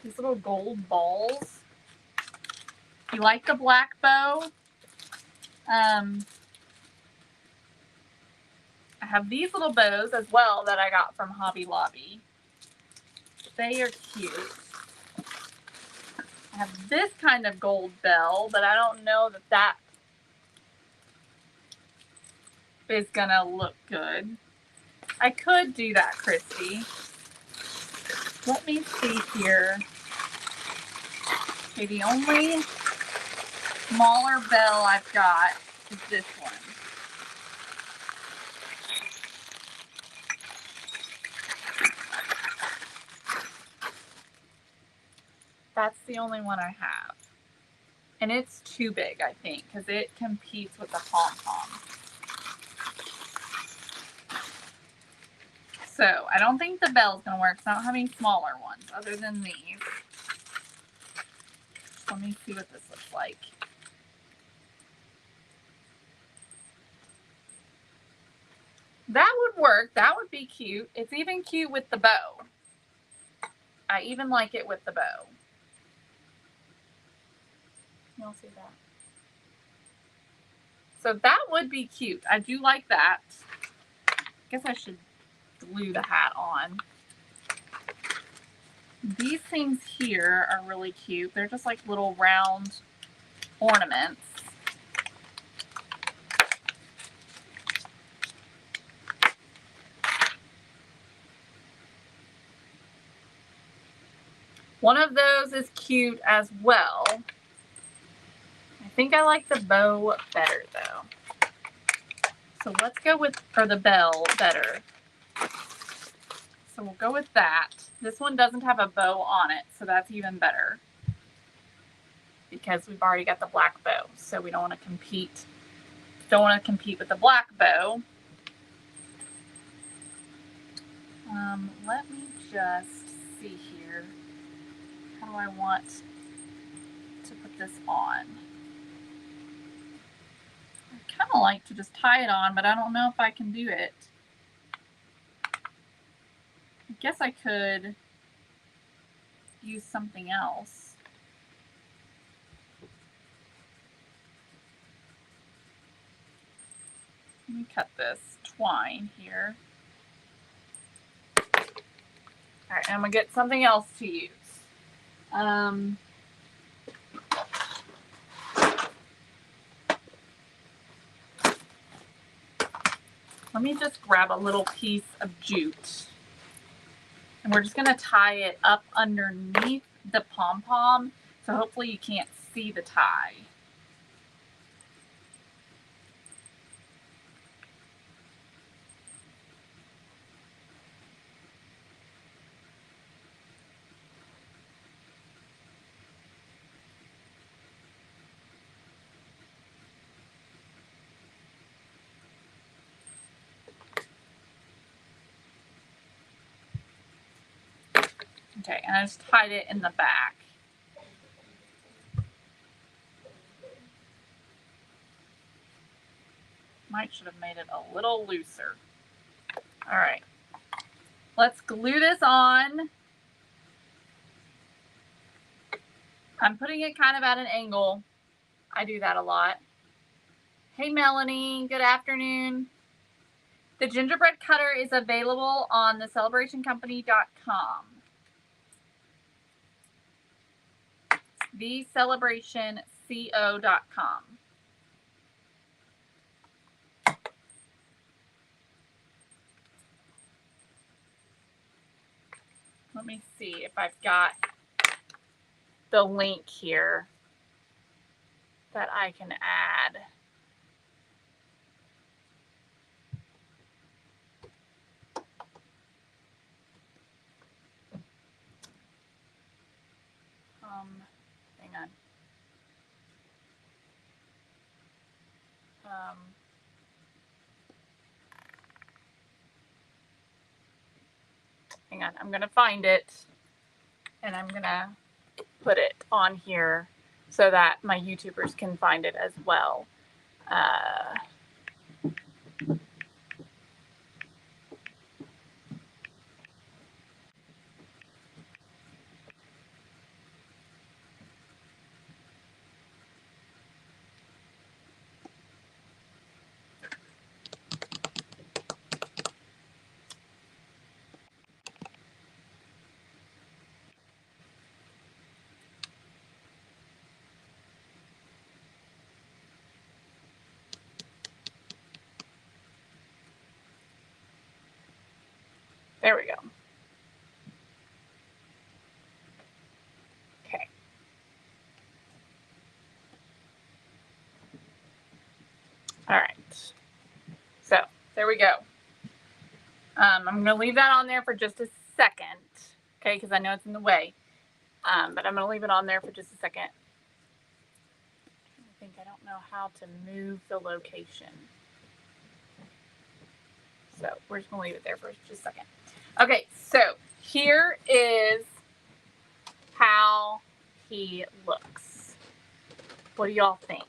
These little gold balls. You like the black bow? I have these little bows as well that I got from Hobby Lobby. They are cute. I have this kind of gold bell, but I don't know that that is gonna look good. I could do that, Christy. Let me see here. Okay, the only smaller bell I've got is this one. That's the only one I have. And it's too big, I think, because it competes with the pom-pom. So I don't think the bell's going to work, because I don't have any smaller ones other than these. Let me see what this looks like. work. That would be cute. It's even cute with the bow. I even like it with the bow. You'll see that. So that would be cute. I do like that. I guess I should glue the hat on. These things here are really cute. They're just like little round ornaments. One of those is cute as well. I think I like the bow better though. So let's go with, or the bell better. So we'll go with that. This one doesn't have a bow on it, so that's even better. Because we've already got the black bow, so we don't want to compete. Don't want to compete with the black bow. Let me just see here. How do I want to put this on? I kind of like to just tie it on, but I don't know if I can do it. I guess I could use something else. Let me cut this twine here. All right, I'm gonna get something else to use. Let me just grab a little piece of jute. And we're just gonna tie it up underneath the pom-pom. So hopefully you can't see the tie. Okay, and I just tied it in the back. Might should have made it a little looser. All right, let's glue this on. I'm putting it kind of at an angle. I do that a lot. Hey Melanie, good afternoon. The gingerbread cutter is available on thecelebrationcompany.com. thecelebrationco.com. Let me see if I've got the link here that I can add. Hang on. Hang on, I'm gonna find it and I'm gonna put it on here so that my YouTubers can find it as well. There we go. Okay. All right. So there we go. I'm going to leave that on there for just a second, okay, because I know it's in the way. But I'm going to leave it on there for just a second. I don't know how to move the location. So we're just going to leave it there for just a second. Okay, so here is how he looks. What do y'all think?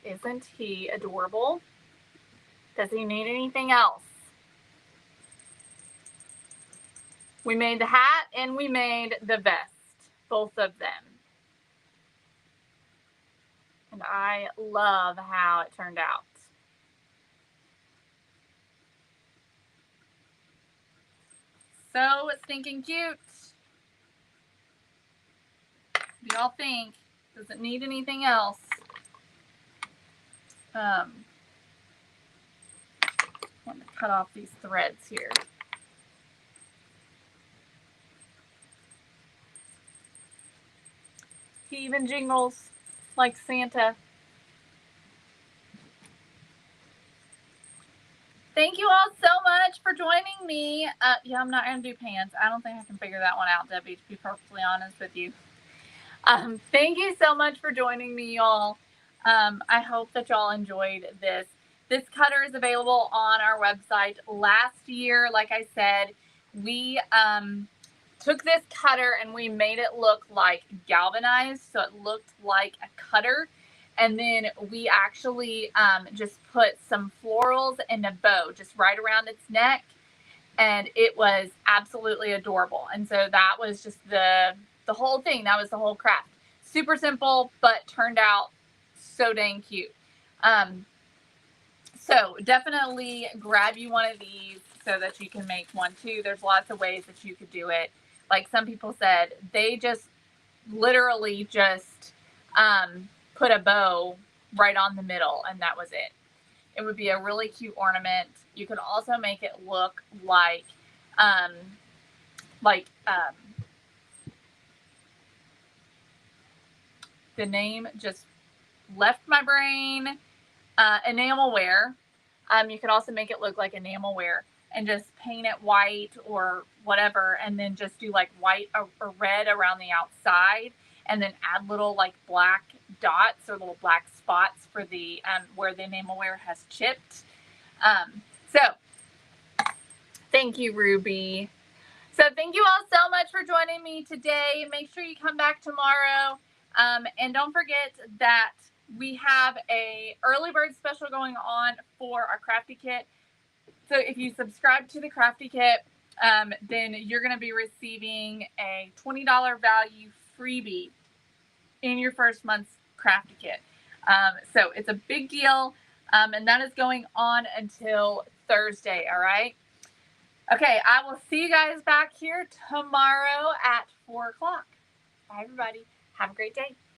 Isn't he adorable? Does he need anything else? We made the hat and we made the vest, both of them. And I love how it turned out. So stinking cute. What do y'all think? Does it need anything else? I'm going to cut off these threads here. He even jingles like Santa. Thank you all so much for joining me. Yeah, I'm not going to do pants. I don't think I can figure that one out, Debbie, to be perfectly honest with you. Thank you so much for joining me, y'all. I hope that y'all enjoyed this. This cutter is available on our website. Last year, like I said, we took this cutter and we made it look like galvanized, so it looked like a cutter. And then we actually just put some florals and a bow just right around its neck. And it was absolutely adorable. And so that was just the whole thing. That was the whole craft. Super simple, but turned out so dang cute. So definitely grab you one of these so that you can make one too. There's lots of ways that you could do it. Like some people said, they just literally just put a bow right on the middle and that was it. It would be a really cute ornament. You could also make it look like the name just left my brain. Enamelware. You could also make it look like enamelware and just paint it white or whatever, and then just do like white or red around the outside, and then add little like black dots or little black spots for the where the enamelware has chipped. So thank you, Ruby. So thank you all so much for joining me today. Make sure you come back tomorrow. And don't forget that we have a early bird special going on for our crafty kit. So if you subscribe to the crafty kit, then you're going to be receiving a $20 value freebie in your first month's crafty kit. So it's a big deal. And that is going on until Thursday. All right. Okay, I will see you guys back here tomorrow at 4 o'clock. Bye, everybody. Have a great day.